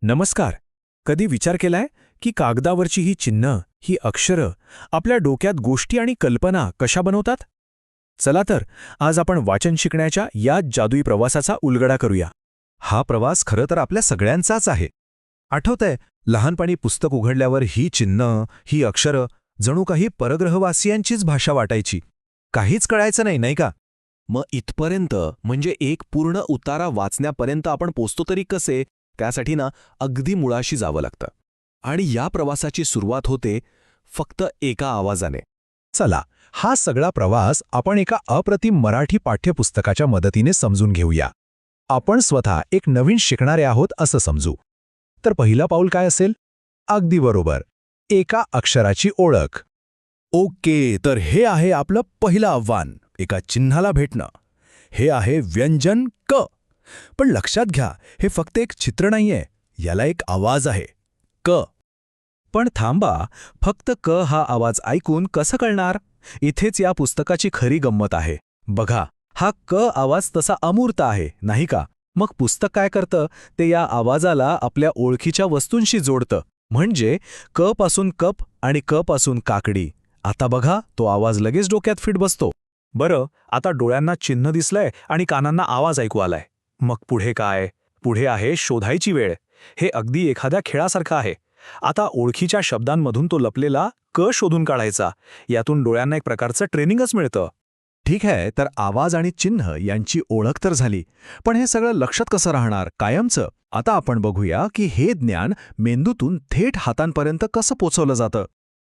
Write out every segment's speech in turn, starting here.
नमस्कार. कधी विचार केलाय की कागदावरची ही चिन्ह, ही अक्षरं आपल्या डोक्यात गोष्टी आणि कल्पना कशा बनवतात? चला तर आज आपण वाचन शिकण्याच्या या जादुई प्रवासाचा उलगडा करूया. हा प्रवास खरं तर आपल्या सगळ्यांचाच आहे. आठवतंय, लहानपणी पुस्तक उघडल्यावर ही चिन्ह, ही अक्षरं जणू काही परग्रहवासियांचीच भाषा वाटायची. काहीच कळायचं नाही, नाही का? मग इथपर्यंत म्हणजे एक पूर्ण उतारा वाचण्यापर्यंत आपण पोचतो तरी कसे? त्यासाठी अगदी मुळाशी जावं लागतं. आणि या प्रवासाची सुरुवात होते फक्त एका आवाजाने. चला, हा सगळा प्रवास आपण एका अप्रतिम मराठी पाठ्यपुस्तकाच्या मदतीने समजून घेऊया. आपण स्वतः एक नवीन शिकणारे आहोत असं समजू. तर पहिलं पाऊल काय असेल? अगदी बरोबर, एका अक्षराची ओळख. ओके, तर हे आहे आपलं पहिलं आव्हान, एका चिन्हाला भेटणं. हे आहे व्यंजन क. पण लक्षात घ्या, हे फक्त एक चित्र नाहीये, याला एक आवाज आहे, क. पण थांबा, फक्त क हा आवाज ऐकून कसं कळणार? इथेच या पुस्तकाची खरी गंमत आहे. बघा, हा क आवाज तसा अमूर्त आहे, नाही का? मग पुस्तक काय करतं, ते या आवाजाला आपल्या ओळखीच्या वस्तूंशी जोडतं. म्हणजे क पासून कप आणि क पासून काकडी. आता बघा, तो आवाज लगेच डोक्यात फिट बसतो. बरं, आता डोळ्यांना चिन्ह दिसलंय आणि कानांना आवाज ऐकू आलाय. मग पुढे काय? पुढे आहे शोधायची वेळ. हे अगदी एखाद्या खेळासारखं आहे. आता ओळखीच्या शब्दांमधून तो लपलेला क शोधून काढायचा. यातून डोळ्यांना एक प्रकारचं ट्रेनिंगच मिळतं. ठीक आहे, तर आवाज आणि चिन्ह यांची ओळख तर झाली, पण हे सगळं लक्षात कसं राहणार कायमचं? आता आपण बघूया की हे ज्ञान मेंदूतून थेट हातांपर्यंत कसं पोचवलं जातं.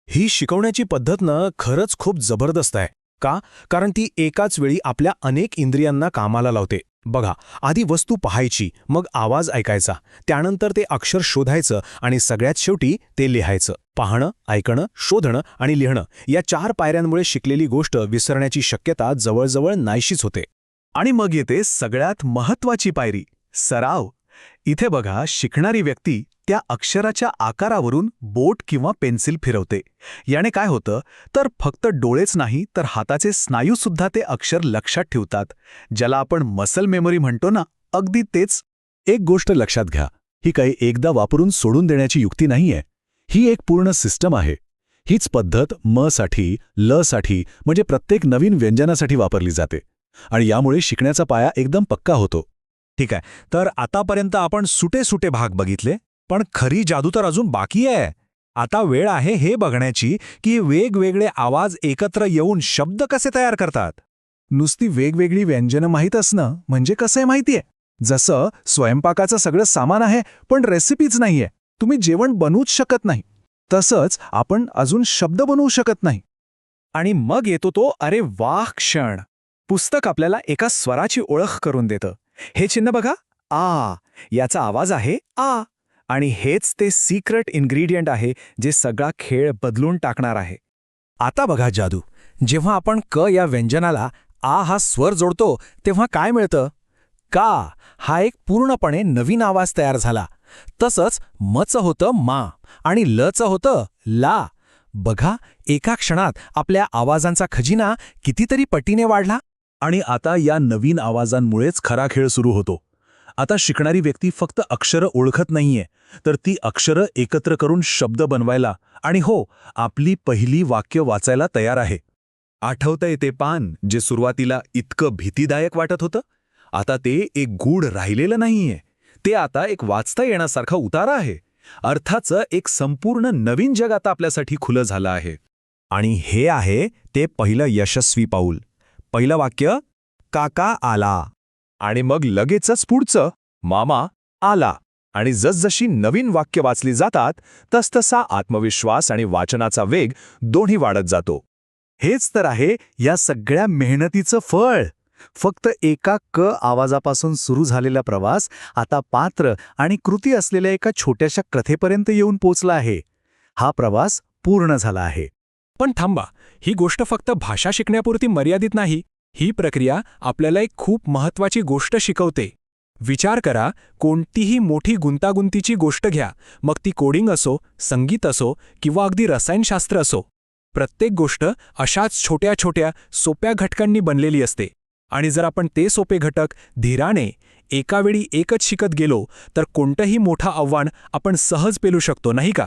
ही शिकवण्याची पद्धत खरंच खूप जबरदस्त आहे. का? कारण ती एकाच वेळी आपल्या अनेक इंद्रियांना कामाला लावते. बघा, आधी वस्तू पाहायची, मग आवाज ऐकायचा, त्यानंतर ते अक्षर शोधायचं आणि सगळ्यात शेवटी ते लिहायचं. पाहणं, ऐकणं, शोधणं आणि लिहणं या 4 पायऱ्यांमुळे शिकलेली गोष्ट विसरण्याची शक्यता जवळजवळ नाहीशीच होते. आणि मग येते सगळ्यात महत्त्वाची पायरी, सराव. इथे बघा, शिकणारी व्यक्ती त्या अक्षराच्या आकारावरून बोट किंवा पेन्सिल फिरवते. याने काय होतं, तर फक्त डोळेच नाही तर हाताचे स्नायूसुद्धा ते अक्षर लक्षात ठेवतात. ज्याला आपण मसल मेमरी म्हणतो ना, अगदी तेच. एक गोष्ट लक्षात घ्या, ही काही एकदा वापरून सोडून देण्याची युक्ती नाहीये. ही एक पूर्ण सिस्टम आहे. हीच पद्धत म साठी, ल साठी म्हणजे प्रत्येक नवीन व्यंजनासाठी वापरली जाते. आणि यामुळे शिकण्याचा पाया एकदम पक्का होतो. ठीक आहे, तर आतापर्यंत आपण सुटे भाग बघितले, पण खरी जादू तर अजून बाकी आहे. आता वेळ आहे हे बघण्याची की वेगवेगळे आवाज एकत्र येऊन शब्द कसे तयार करतात. नुसती वेगवेगळी व्यंजनं माहीत असणं म्हणजे कसं आहे माहितीये? जसं स्वयंपाकाचं सगळं सामान आहे पण रेसिपीच नाहीये, तुम्ही जेवण बनवूच शकत नाही. तसंच आपण अजून शब्द बनवू शकत नाही. आणि मग येतो तो अरे वाह क्षण. पुस्तक आपल्याला एका स्वराची ओळख करून देतं. हे चिन्ह बघा, आ. याचा आवाज आहे आ. आणि हेच ते सिक्रेट इन्ग्रेडियंट आहे जे सगळा खेळ बदलून टाकणार आहे. आता बघा जादू. जेव्हा आपण क या व्यंजनाला आ हा स्वर जोडतो तेव्हा काय मिळतं? का हा एक पूर्णपणे नवीन आवाज तयार झाला. तसंच मचं होतं मा आणि लचं होतं ला. बघा, एका क्षणात आपल्या आवाजांचा खजिना कितीतरी पटीने वाढला. आणि आता या नवीन आवाजांमुळेच खरा खेळ सुरू होतो. आता शिकणारी व्यक्ती फक्त अक्षरं ओळखत नाहीये, तर ती अक्षरं एकत्र करून शब्द बनवायला आणि हो, आपली पहिली वाक्य वाचायला तयार आहे. आठवतंय ते पान जे सुरुवातीला इतकं भीतीदायक वाटत होतं? आता ते एक गूढ राहिलेलं नाहीये. ते आता एक वाचता येण्यासारखा उतारा आहे. अर्थाचं एक संपूर्ण नवीन जग आता आपल्यासाठी खुलं झालं आहे. आणि हे आहे ते पहिलं यशस्वी पाऊल. पहिलं वाक्य, काका आला. आणि मग लगेचच पुढचं, मामा आला. आणि जसजशी नवीन वाक्य वाचली जातात तसतसा आत्मविश्वास आणि वाचनाचा वेग दोन्ही वाढत जातो. हेच तर आहे या सगळ्या मेहनतीचं फळ. फक्त एका क आवाजापासून सुरू झालेला प्रवास आता पात्र आणि कृती असलेल्या एका छोट्याशा कथेपर्यंत येऊन पोचला आहे. हा प्रवास पूर्ण झाला आहे. पण थांबा, ही गोष्ट फक्त भाषा शिकण्यापुरती मर्यादित नाही. ही प्रक्रिया आपल्याला एक खूप महत्त्वाची गोष्ट शिकवते. विचार करा, कोणतीही मोठी गुंतागुंतीची गोष्ट घ्या, मग ती कोडिंग असो, संगीत असो किंवा अगदी रसायनशास्त्र असो. प्रत्येक गोष्ट अशाच छोट्या छोट्या सोप्या घटकांनी बनलेली असते. आणि जर आपण ते सोपे घटक धीराने एका वेळी एकच शिकत गेलो तर कोणतंही मोठं आव्हान आपण सहज पेलू शकतो, नाही का?